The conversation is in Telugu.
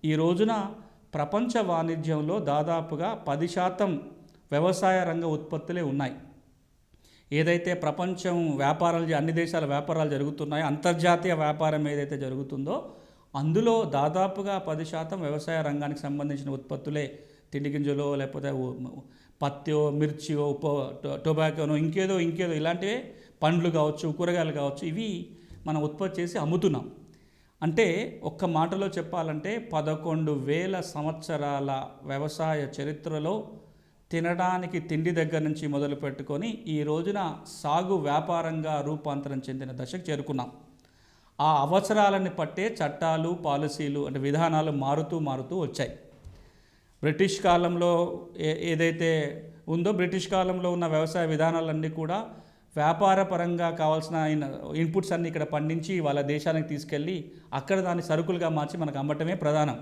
ఈ రోజున ప్రపంచ వాణిజ్యంలో దాదాపుగా 10% వ్యవసాయ రంగ ఉత్పత్తులే ఉన్నాయి. ఏదైతే ప్రపంచం వ్యాపారాలు అన్ని దేశాల వ్యాపారాలు జరుగుతున్నాయో, అంతర్జాతీయ వ్యాపారం ఏదైతే జరుగుతుందో అందులో దాదాపుగా 10% వ్యవసాయ రంగానికి సంబంధించిన ఉత్పత్తులే. తిండి గింజలో, లేకపోతే పత్తో, మిర్చియో, టొబాకోనో, ఇంకేదో ఇలాంటివే, పండ్లు కావచ్చు, కూరగాయలు కావచ్చు, ఇవి మనం ఉత్పత్తి చేసి అమ్ముతున్నాం. అంటే ఒక్క మాటలో చెప్పాలంటే 11,000 సంవత్సరాల వ్యవసాయ చరిత్రలో తినడానికి తిండి దగ్గర నుంచి మొదలు పెట్టుకొని ఈ రోజున సాగు వ్యాపారంగా రూపాంతరం చెందిన దశకు చేరుకున్నాం. ఆ అవసరాలను పట్టే చట్టాలు, పాలసీలు అంటే విధానాలు మారుతూ వచ్చాయి. బ్రిటిష్ కాలంలో ఏదైతే ఉందో, బ్రిటిష్ కాలంలో ఉన్న వ్యవసాయ విధానాలన్నీ కూడా వ్యాపారపరంగా కావాల్సిన ఇన్పుట్స్ అన్నీ ఇక్కడ పండించి వాళ్ళ దేశానికి తీసుకెళ్ళి అక్కడ దాన్ని సరుకులుగా మార్చి మనకు అమ్మటమే ప్రధానం.